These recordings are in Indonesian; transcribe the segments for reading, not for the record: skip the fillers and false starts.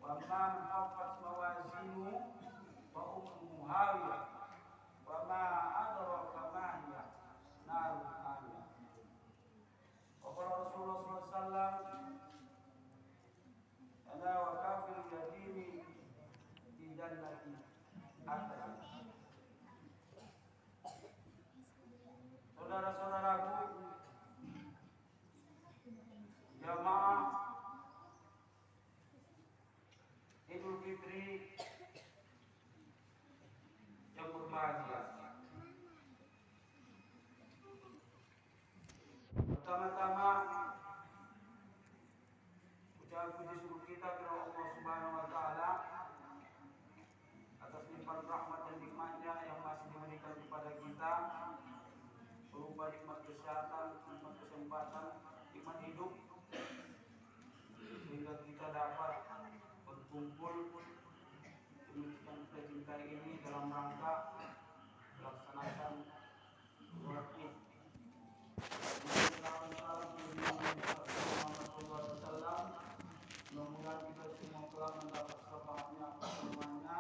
man khaffat mawazinu fa ummuhu hawiyah wa ma adraka ma hiya narun hamiyah. Qala Rasulullah sallallahu alaihi wasallam ana wa kafil yatimi di jannati atas. Saudara-saudaraku jamaah Idul Fitri yang berbahagia. Pertama-tama ucapan puji syukur kita kepada Allah Subhanahu wa taala atas limpahan rahmat dan nikmatnya yang masih diberikan kepada kita berupa nikmat kesehatan, nikmat kesempatan, nikmat hidup sehingga kita dapat berkumpul yang kita cintai ini dalam rangka melaksanakan sholat Id. Mudah-mudahan kita semua telah mendapat syafaatnya, pertolongannya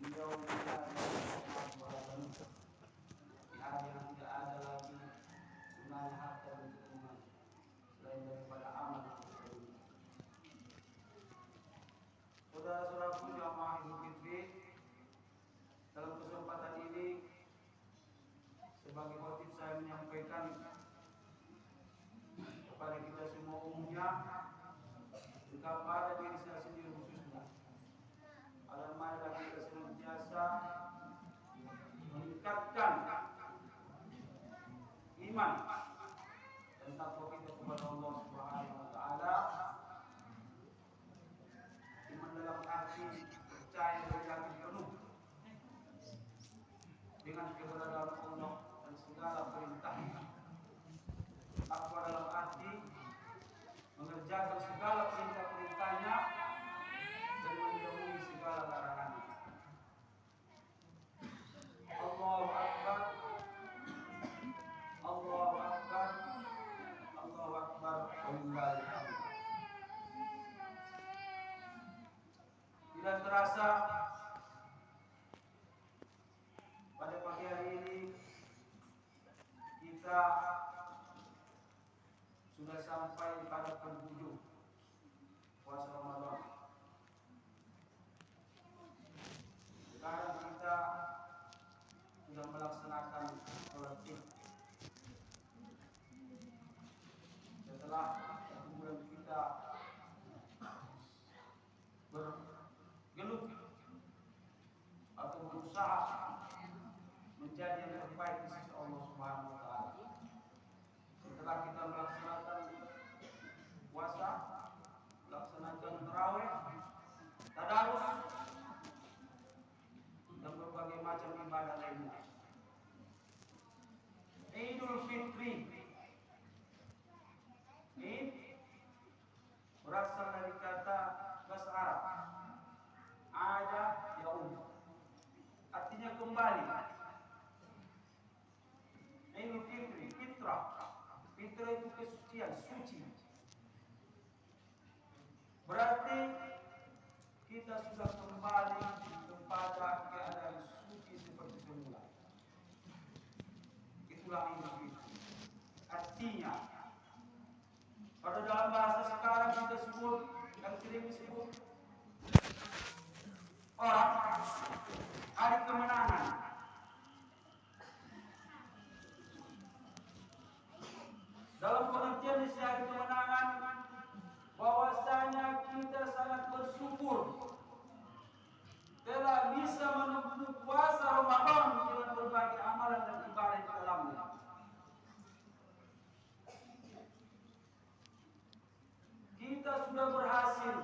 beliau kita di hari yang tidak ada lagi gunanya harta dan keturunan selain daripada amal. Saudara-saudaraku jamaah Idul Fitri, dalam kesempatan ini sebagai khotib saya menyampaikan kepada kita semua umumnya juga pada diri saya sendiri khususnya agar marilah kita senantiasa meningkatkan iman dan takwa kita kepada Allah Subhanahu wa taala. Iman dalam arti percaya dan yakin penuh dengan keberadaan Allah dan segala perintahnya. Takwa dalam arti mengerjakan segala perintah-perintahnya dan menjauhi segala larangannya. Allahu Akbar, Allahu Akbar, Allahu Akbar, walillahil hamd. Tidak terasa pada pagi hari ini kita sudah sampai pada penghujung puasa Ramadan. Sekarang kita sudah melaksanakan sholat Id. Setelah kemudian kita bergelut atau berusaha menjadi yang terbaik di sisi Allah Subhanahu wa taala. Setelah kita melaksanakan puasa, melaksanakan tarawih, tadarus dan berbagai macam ibadah lainnya. Idul Fitri. Id berasal dari kata bahasa Arab ada yaum, artinya kembali. Idul Fitri, fitrah. Fitrah itu kesucian, suci. Berarti kita sudah kembali kepada keadaan suci seperti semula. Itulah Idul Fitri. Artinya pada dalam bahasa sekarang kita sebut yang sering disebut orang hari kemenangan. Dalam pengertian di hari kemenangan, bahwasanya kita sangat bersyukur telah bisa menempuh puasa Ramadan dengan berbagai amalan dan ibadah di dalamnya. Kita sudah berhasil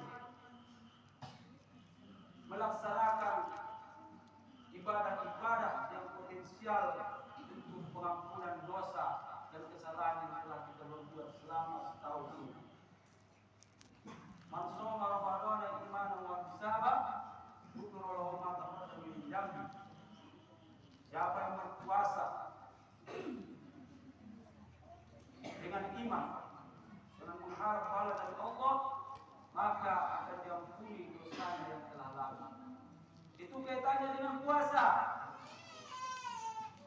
melaksanakan ibadah-ibadah berpuasa.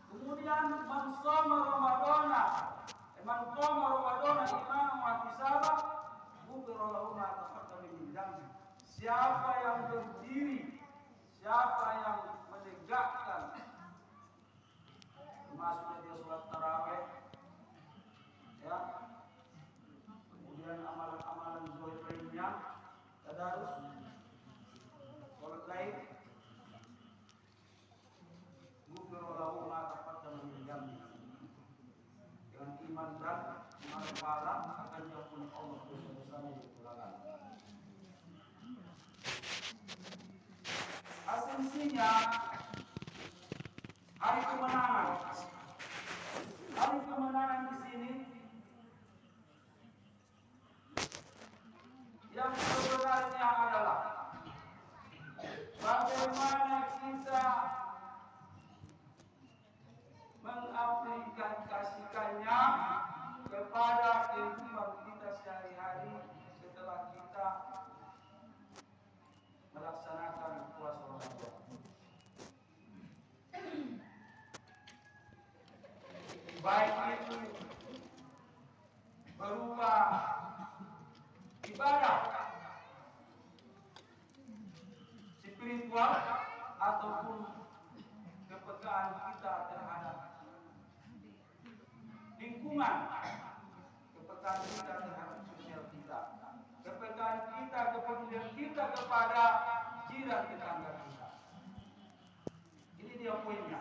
Kemudian man shoma Ramadana, man qama Ramadana imanan wa ihtisaban, ghufira lahu ma taqaddama min dhanbi. Siapa yang berdiri, siapa yang menegakkan, termasuk dia sholat tarawih, ya, kemudian amalan-amalan zuhur lainnya, tadarus, sholat lain, ghufira lahu ma taqaddama min dhanbi. Dengan iman dan iman pahala akan diampuni Allah dosa-dosanya dipulangkan. Asumsinya hari kemenangan. Hari kemenangan di sini yang sebenarnya adalah bagaimana kita mengaplikasikannya kepada kehidupan kita sehari-hari setelah kita melaksanakan puasa Ramadan. Baik itu berupa ibadah spiritual ataupun kepekaan kita terhadap lingkungan, kepekaan kita terhadap sosial kita, kepekaan kita, kepedulian kita kepada jiran tetangga kita. Ini dia poinnya.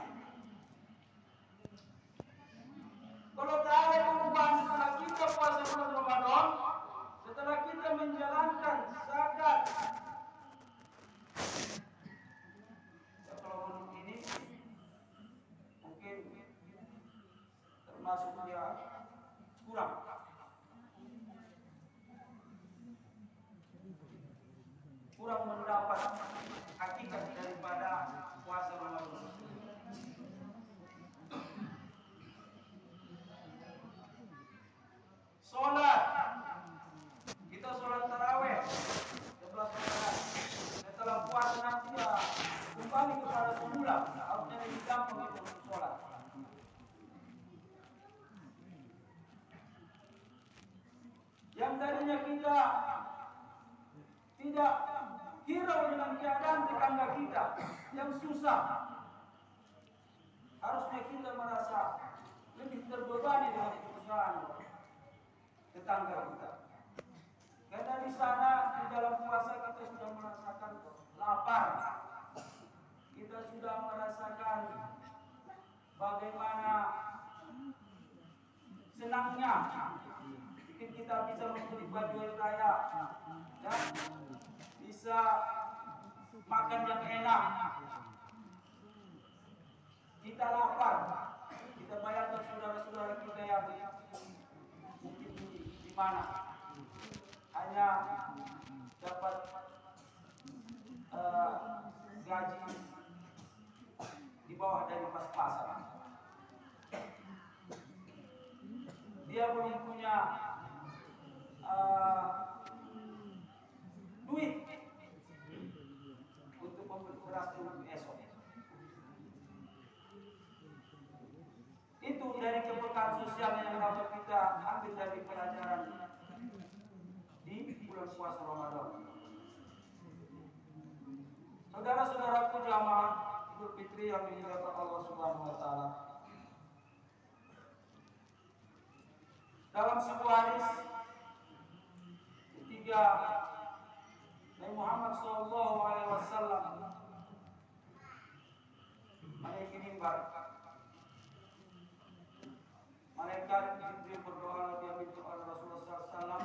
Kalau tak ada perubahan setelah kita puasa bulan Ramadan, setelah kita menjalankan zakat, ya kalau menurut ini mungkin termasuk dia kurang mendapat hakikat daripada puasa Ramadan. Sholat, kita sholat tarawih 11 rakaat. Setelah puasa nanti ya kembali kepada semula, harusnya lebih gampang itu untuk sholat. Yang tadinya kita tidak hirau dengan keadaan tetangga kita yang susah, harusnya kita merasa lebih terbebani dengan perusahaan tetangga kita. Karena di sana di dalam puasa kita sudah merasakan lapar, kita sudah merasakan bagaimana senangnya kita bisa membeli baju raya, ya, bisa makan yang enak. Kita lapar, kita bayangkan saudara-saudara kita yang mungkin di mana hanya dapat gaji di bawah dari pas-pasan. Dia belum punya duit untuk membeli beras untuk esok. Itu dari kepekaan sosial yang dapat kita ambil dari pelajaran di bulan puasa Ramadan. Saudara-saudaraku jamaah Idul Fitri yang dimuliakan Allah Subhanahu wa taala. Dalam sebuah hadis ketiga Nabi Muhammad SAW menaiki mimbar. Malaikat Jibril berdoa dia minta oleh Rasulullah SAW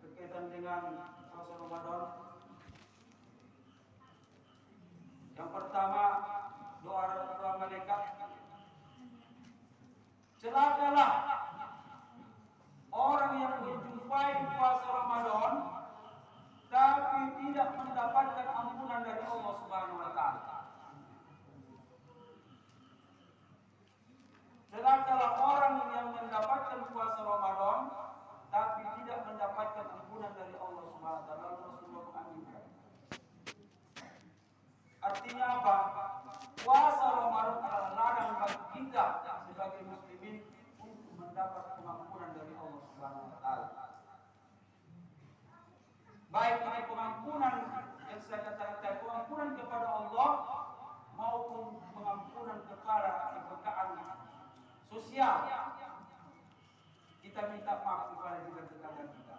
berkaitan dengan puasa Ramadan. Yang pertama doa malaikat, celakalah orang yang menjumpai puasa Ramadan tapi tidak mendapatkan ampunan dari Allah Subhanahu wa taala. Celakalah orang yang mendapatkan puasa Ramadan tapi tidak mendapatkan ampunan dari Allah Subhanahu wa taala. Rasulullah menganjurkan. Artinya apa? Puasa Ramadan adalah ladang bagi kita sebagai muslimin untuk mendapat pengampunan dari Allah Subhanahu wa taala. Baik itu pengampunan yang saya katakan, pengampunan kepada Allah maupun pengampunan kepada keberkaan sosial. Kita minta maaf kepada tetangga kita.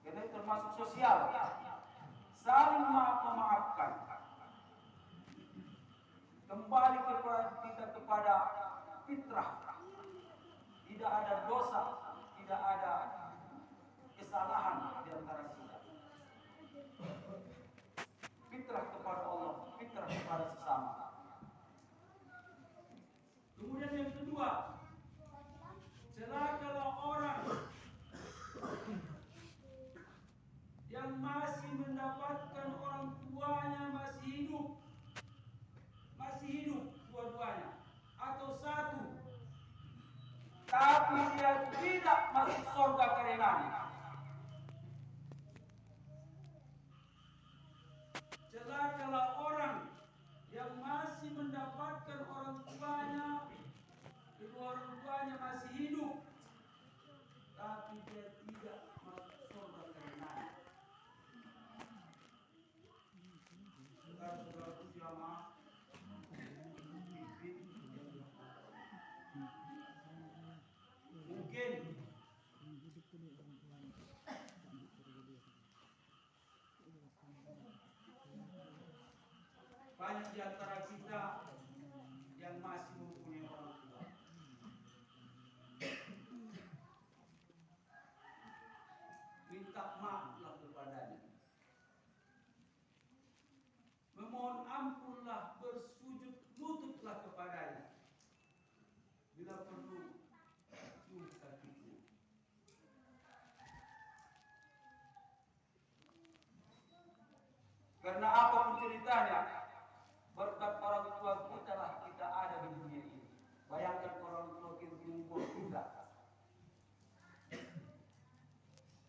Karena itu termasuk sosial. Saling memaafkan. Kembali kepada kita kepada fitrah. Tidak ada dosa, tidak ada kesalahan di antara kita. Fitrah kepada Allah, fitrah kepada sesama. Kemudian yang kedua, celakalah orang yang masih mendapatkan orang tuanya masih hidup dua-duanya, atau satu, tapi dia tidak masuk surga karenanya. Celakalah orang yang masih mendapatkan orang tuanya, kedua orang tuanya masih hidup, tapi dia tidak masuk surga karenanya. Saudara-saudara jamaah, mungkin banyak di antara kita yang masih mempunyai orang tua. Minta maaflah kepadanya. Memohon ampunlah, bersujud lututlah kepadanya. Bila perlu, cium kakinya. Karena apapun ceritanya, berkat orang tua kita lah kita ada di dunia ini. Bayangkan orang tua kita membuat kita.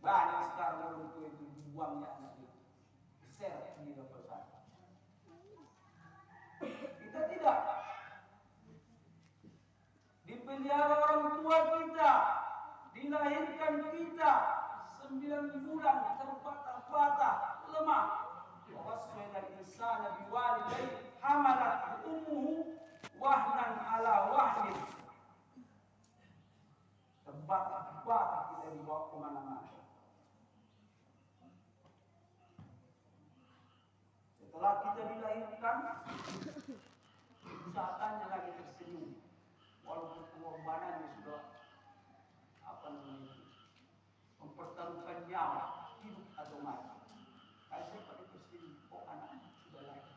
Banyak sekarang orang tua itu dibuangnya anaknya. Share di pesan. Kita tidak. Dipelihara orang tua kita, dilahirkan kita 9 bulan terbatas lemah. Waswala insana biwalidayhi hamalat ummuhu wahnan ala wahnin. Terbatas kita dibawa kemana-mana. Setelah kita dilahirkan, usahanya lagi tersenyum, walaupun pengorbanannya sudah mempertaruhkan nyawa, hidup atau mati. Saya pada tersenyum, oh anak sudah lahir.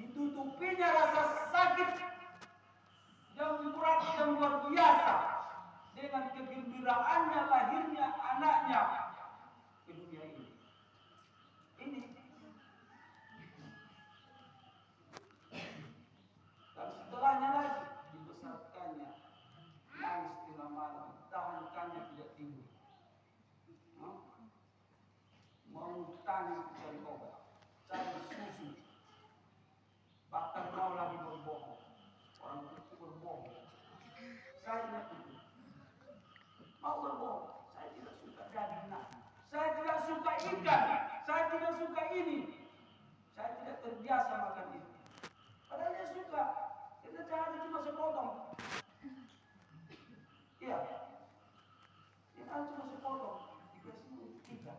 Ditutupinya rasa sakit yang berat dan luar biasa dengan kegembiraannya lahirnya anaknya ke dunia ini. Dan setelahnya lagi dibesarkannya, nangis tengah malam, tahankannya tidak tidur. Mau tangis cari obat, cari susu, bahkan mau lagi berbohong. Orang itu berbohong. Saya tidak itu. Mau berbohong. Saya tidak suka daging nasi. Saya tidak suka ikan. Saya tidak suka ini. Saya tidak terbiasa makan itu. Padahal dia suka. Kita jangan cuma sepotong. Iya. Kita cuma sepotong. Dikasih untuk kita.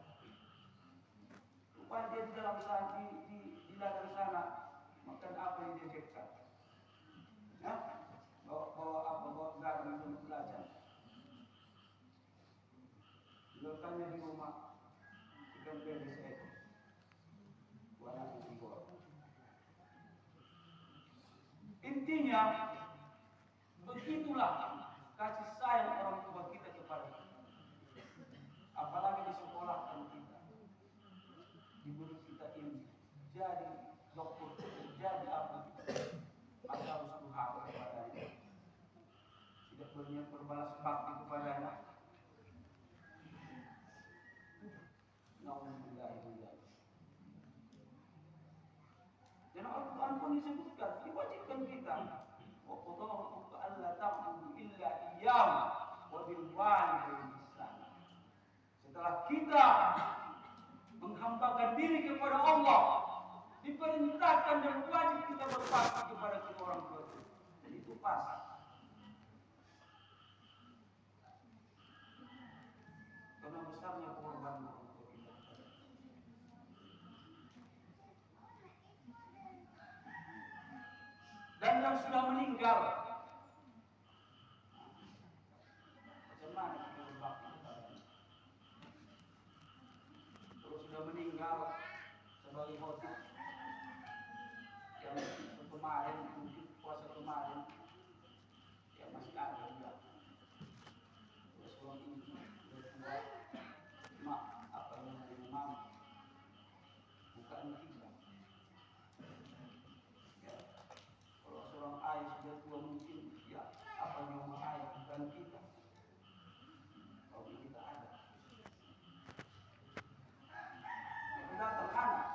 Supaya dia di dalam sana, di ladang sana makan apa yang dia cekkan. Ya? Bawa garam untuk belajar. Letaknya di rumah ikan bebek seekor. Warna hijau. Intinya begitulah kasih sayang orang tua kita kepada kita. Apalagi di sekolah kan kita diberi kita ini jadi dokter, jadi apa? Maka harus berhak kepadanya. Tidak berniat berbalas bakti kepadanya. Nauzubillah. pun disebutkan, diwajibkan kita. Wa qadara rabbuka alla ta'budu illa iyyahu wa bil walidayni ihsana. Setelah kita menghambakan diri kepada Allah, diperintahkan dan wajib kita berbakti kepada kedua orang tua kita. Dan itu pas. Karena besarnya pengorbanan orang tua kita. Dan yang sudah meninggal, macam mana kita berbakti kepadanya? Kalau sudah meninggal sebagai khotib yang kemarin, mungkin puasa kemarin, ya masih ada juga. Terus orang ini sudah tua, mak apa yang namanya mam, bukan tiga. Ya, kalau seorang ayah sudah tua mungkin, ya apa yang namanya ayah bukan kita. Kalau kita ada, yang datang anak,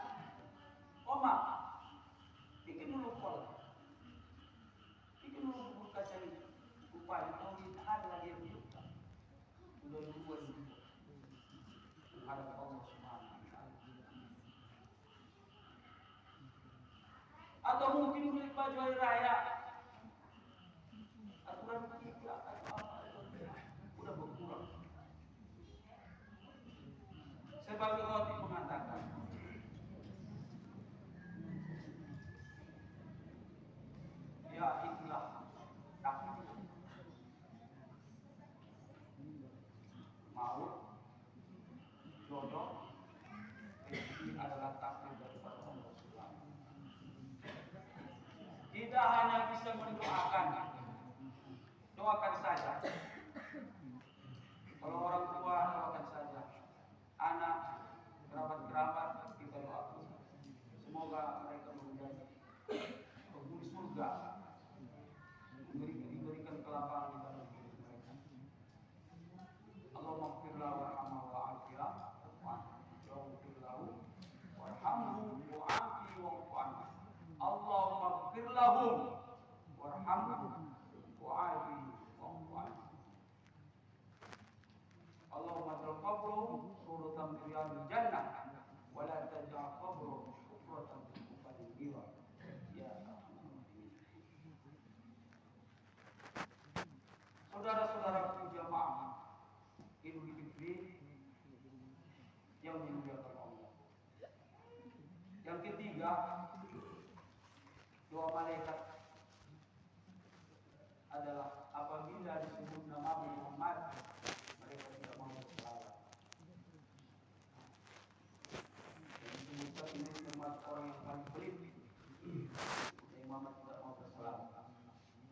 oma, bikin dulu kolak. Bikin dulu bubur kacang ini. Upaya kalau kita ada lagi yang hidup. Sudah dua hidup. Menghadap Allah Subhanahu wa Ta'ala. Atau mungkin beli baju hari raya. Aturan kita atau apa udah berkurang. Sebagai khotib mengatakan, ya itulah takdir. Maut, jodoh, rezeki adalah takdir daripada Allah Subhanahu. Tidak hanya bisa mendoakan, doakan saja. Kalau orang tua doakan saja, anak, kerabat-kerabat kita doakan. Semoga mereka menjadi penghuni surga, diberikan kelapangan di dalam hidup mereka. Allahumma ighfir lahu warhamhu wa'afiyah waghfir lahu warhamhu wa'afi wa'fu anhu. Allahumma ighfir lahum warhamhu wa'afi wa'fu anhu. Allahumma ja'al qabrahum rawdatan min riyadil jannah wa la taj'al qabrahum hufratan min hufadil nar. Ya saudara-saudara jamaah Idul Fitri yang dimuliakan Allah. Yang ketiga, doa malaikat adalah apabila disebut nama Muhammad, mereka tidak mau berselawat. Dan disebutkan ini termasuk orang yang paling pelit. Muhammad tidak mau berselawat.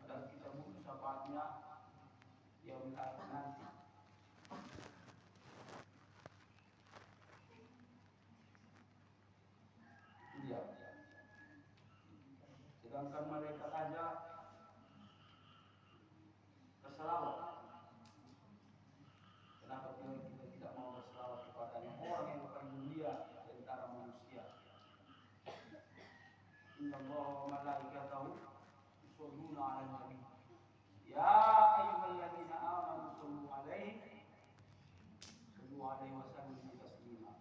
Padahal kita butuh syafaatnya yaumil akhir nanti. Iya. Sedangkan mereka saja berselawat. Kenapa kita tidak mau berselawat kepada orang yang paling mulia di antara manusia? Inna Allah wa malaikatahu yusholluna 'alan nabi. Ya ayyuhalladzina amanu shallu 'alaihi wa sallimu taslima.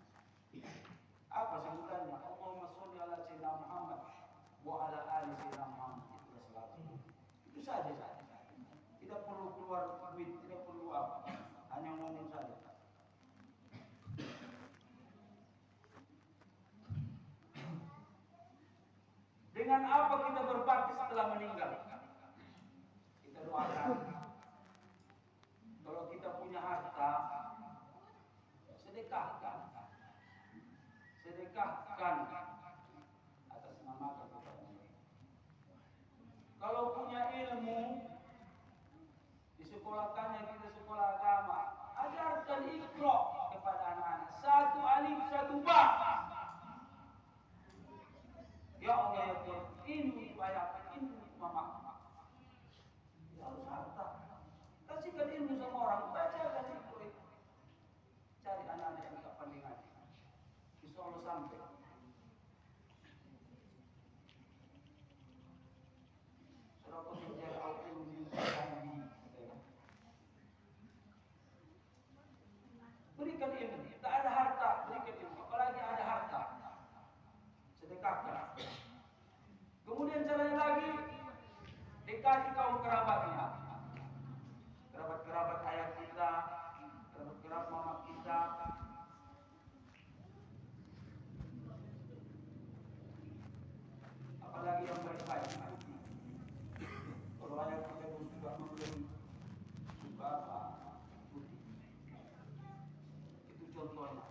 Apa sebutannya? Allahumma sholli ala sayyidina Muhammad wa ala ali sayyidina Muhammad. Itu saja. Tidak perlu keluar duit, tidak perlu apa. Hanya ngomong saja. Dengan apa kita berbakti setelah meninggal? Kita doakan. Kalau kita punya harta, sedekahkan. Sedekahkan atas nama kepada mereka. Kalau punya ilmu, disekolahkannya kita sekolah agama, ajarkan Iqra kepada anak-anak. Satu alif, satu ba. Ya Allah ya Tuhan, ini bayar, ini mama. Ya harus harta. Kasihkan ilmu sama orang, bacakan Iqra. Cari anak-anak yang tak pandai ngaji. Insya Allah sampai. sempurna.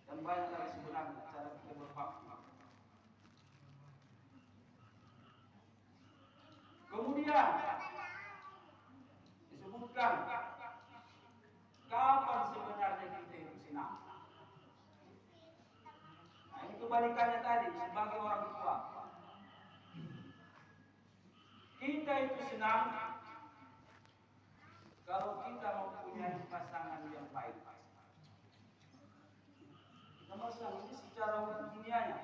Dan banyak lagi sebenarnya cara kita berbakti. Kemudian disebutkan kapan sebenarnya kita itu senang. Nah, ini kebalikannya tadi sebagai orang tua. Kita itu senang kalau kita mempunyai pasangan yang baik. Kita masalah ini secara dunianya,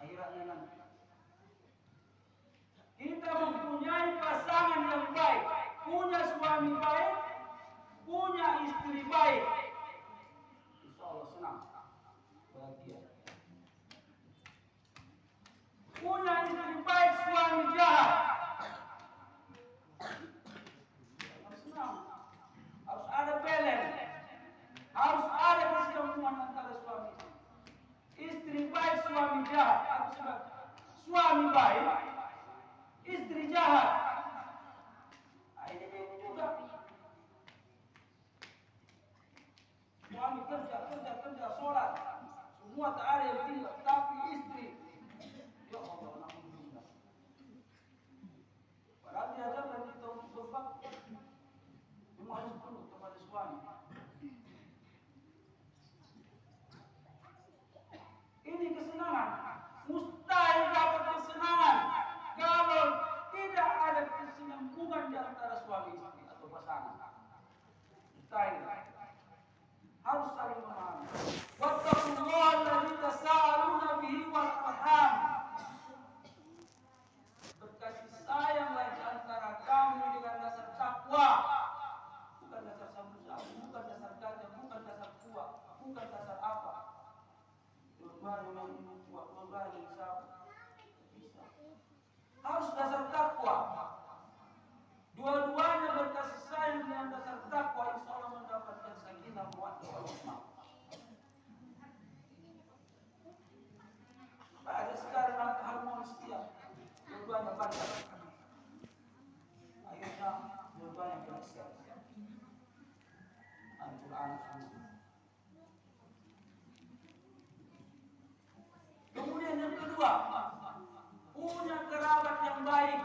akhiratnya nanti. Kita mempunyai pasangan yang baik, punya suami baik, punya istri baik. Insya Allah senang, bahagia. Punya istri baik, suami jahat. Senang. Harus ada balance. Harus ada keseimbangan antara suami istri baik, suami jahat. Harus suami baik, istri jahat. Nah, ini juga. Suami kerja, sholat. Semua tak ada yang tinggal, tapi istri. Ya Allah, alhamdulillah. Padahal diajarkan kita untuk berbakti. Cuma harus tunduk kepada suami. Ini kesenangan. Mustahil dapat kesenangan kalau tidak ada kesinambungan di antara suami istri atau pasangan. Mustahil. Harus saling memahami. Wattaqullaha alladzi tasaaluna bihi wal arham. Berkasih sayanglah di antara kamu dengan dasar takwa. Bukan dasar sabu-sabu, bukan dasar gajah, bukan dasar kuat, bukan dasar apa. Harus dasar takwa. Dua-duanya berkasih sayang dengan dasar takwa, insya Allah mendapatkan sakinah mawaddah warahmah. Ada sekarang harmonis dia, dua-duanya bandar. Akhirnya dua-duanya berhasil. Hancur anak semua. Kemudian yang kedua, punya kerabat yang baik.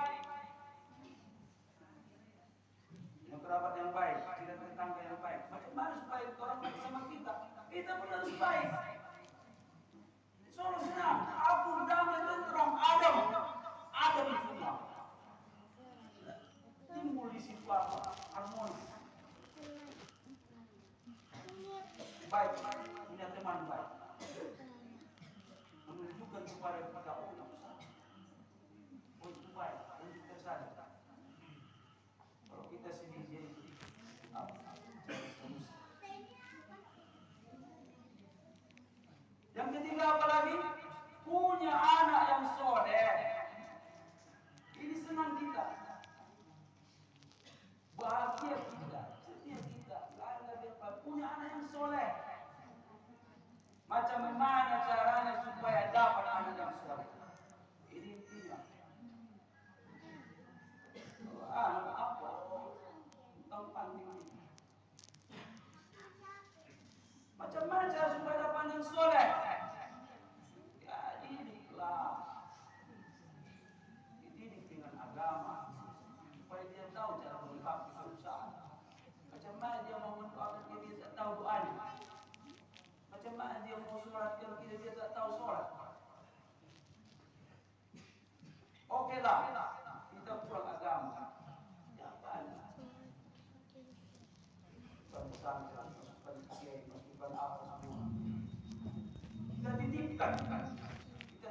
Punya kerabat yang baik, tidak tetangga yang baik. Macam mana supaya orang baik sama kita? Kita pun harus baik. Solusinya, aku damai tentram Adam semua. Timbul di situ harmonis. Baik, punya teman baik. Menunjukkan kepada kita untuk baik, untuk tersadar. Kalau kita sendiri yang ketiga apa lagi? Punya anak yang soleh. Ini senang kita, bahagia kita, setia kita. Punya anak yang soleh. Macam mana caranya supaya dapat anak yang soleh? Ini intinya. Anak apa? Tempat ini. Macam mana cara supaya dapat anak yang soleh? Ya didiklah. Dididik dengan agama supaya dia tahu cara berbakti berusaha. Macam mana dia mau mendoakan dia tak tahu doanya. Macam mana dia mau sholat kalau dia tak tahu sholat. Oke lah, kita kurang agama. Ya banyak. Pesantren, masukan apa semua. Kita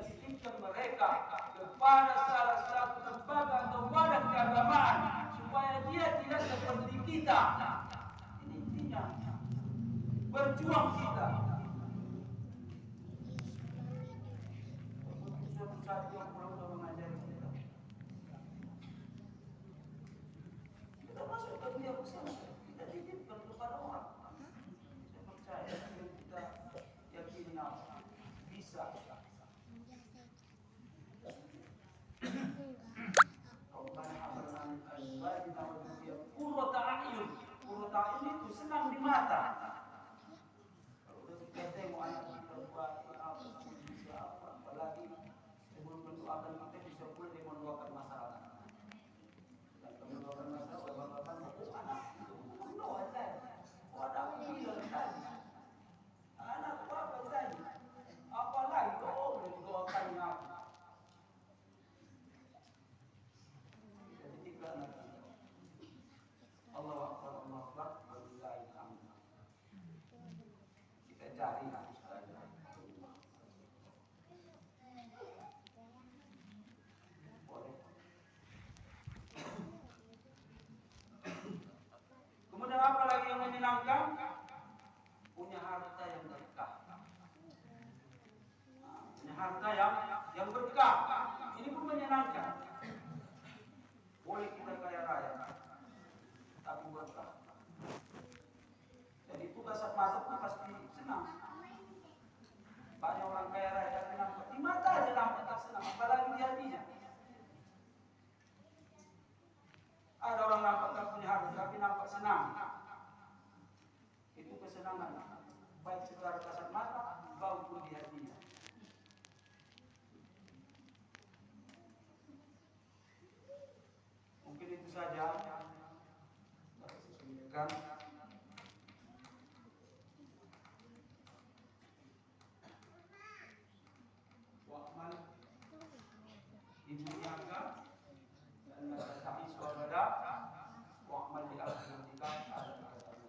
titipkan mereka kepada salah satu lembaga atau wadah keagamaan supaya dia tidak seperti kita. Ini intinya berjuang kita. Suatu saat yang perlu mengajari kita. Kita masuk ke dunia pesantren, kita titipkan kepada orang. Saya percaya kita yakini bisa. Qurrata a'yun itu senang mata. Kalau udah kita tengok anak kita buat apa bisa apa, apalagi sebelum mendoakan kita bisa pula dia mendoakan masyarakat. Dan mendoakan masyarakat bapak-bapak mana? Doa saja. Wadah bilang tadi. Anak apa tadi? Apalagi doa boleh doakan aku. Jadi tiga anak. Allahu Akbar, Allahu Akbar, walillahi hamd. Kita cari ustaz. Boleh. Kemudian apa lagi yang menyenangkan? Punya harta yang berkah. Punya harta yang berkah. Ini pun menyenangkan. Boleh kita kaya raya, tapi berkah. Jadi itu kasat mata pun pasti senang. Banyak orang kaya raya tapi nampak di mata aja nampak tak senang, apalagi di hatinya. Ada orang nampak tak punya harta tapi nampak senang. Itu kesenangan, baik secara kasat mata maupun di hatinya. Mungkin itu saja. Kan? Wa'amal ibu nyangka dan tapi swabada wa'amal di akhiratika ada kata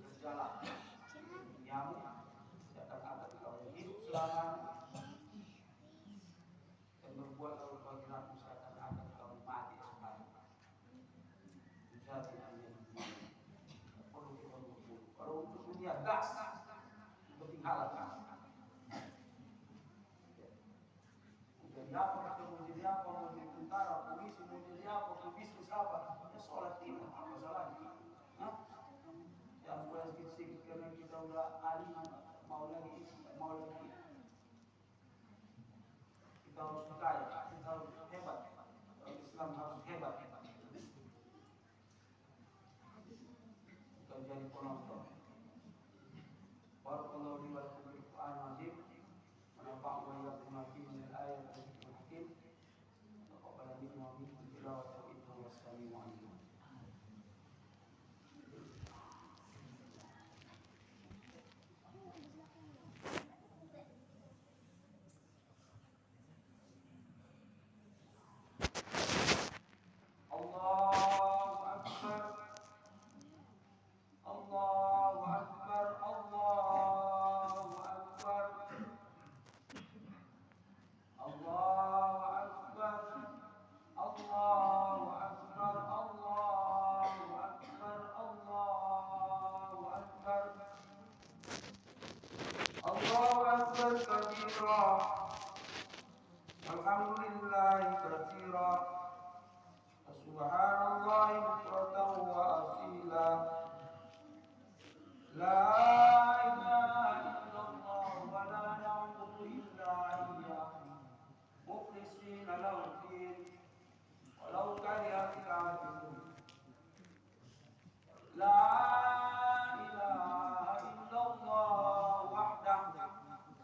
berjalan yang akan ada kau hidup selama dan berbuat kalau kau kira misalkan akan kau mati sekali jadi perlu kita berbuat kalau untuk dunia gas penting halalkan. Jadi apa kita mau jadi apa, mau jadi tentara, polisi, mau jadi apa, pebisnis apa, ya sholat tidak, apa salahnya? Yang boleh sedikit karena kita udah alim, mau lagi, kita harus kaya, kita harus hebat, Islam harus hebat, kita jadi penonton. Barakallahu li wa lakum bil Qur'anil azim. ونفعنا وإياكم بما فيه من الآية والذكر الحكيم تقبل منا ومنكم تلاوته إنه هو السميع العليم. Alhamdulillah katsira subhanallah bukratan wa asila la ilaha illallah wa la na'budu illa iyyahu mukhlishina lahu din walau karihal kafirun la ilaha illallah wahdahu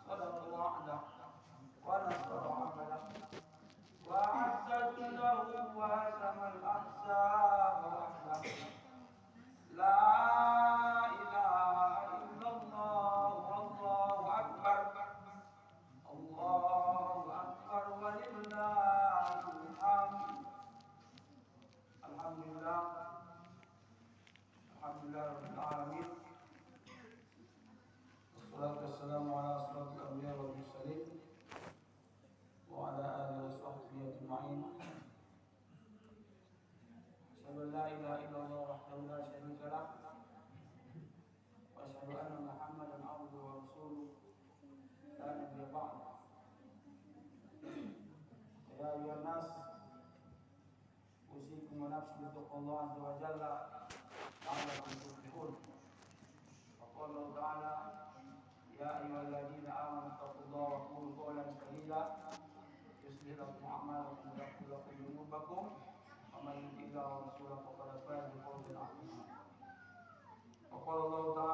sadaqa wa'dahu ونصر عمله وأعز جنده وهزم الأحزاب وحده لا إله إلا الله والله أكبر الله أكبر ولله الحمد. الحمد لله رب العالمين والصلاة والسلام على أشرف الأنبياء والمرسلين وعلى آله وصحبه أجمعين. أشهد أن لا إله إلا الله وحده لا شريك له وأشهد أن محمدا عبده ورسوله لا نبي بعده. يا أيها الناس أوصيكم ونفسي بتقوى الله عز وجل لعلكم تفلحون. وقال الله تعالى يا أيها الذين آمنوا اتقوا الله وقولوا قولا سديدا يصلح لكم أعمالكم ويغفر لكم ذنوبكم ومن يطع الله ورسوله فقد فاز فوزا عظيما. وقال الله تعالى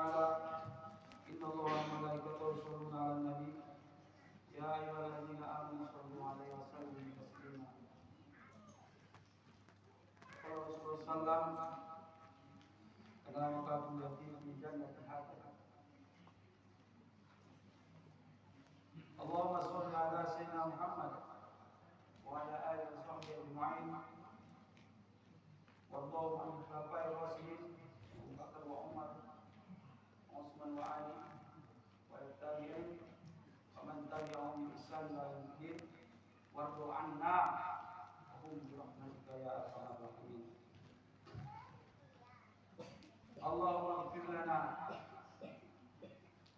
اللهم اغفر لنا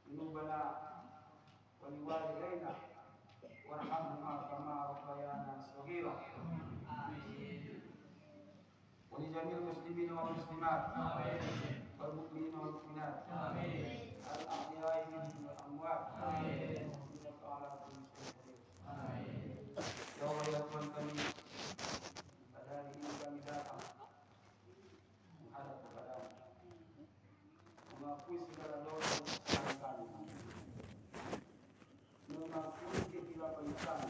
ذنوبنا ولوالدينا وارحمهما كما ربيانا صغيرا ولجميع المسلمين والمسلمات والمؤمنين والمؤمنات الأحياء منهم والأموات إنك على كل شيء قدير. Ya Allah ya Tuhan kami, pada hari ini kami datang menghadap kepada-Mu, mengakui segala dosa dan kesalahan kami, mengakui kehilafan kami,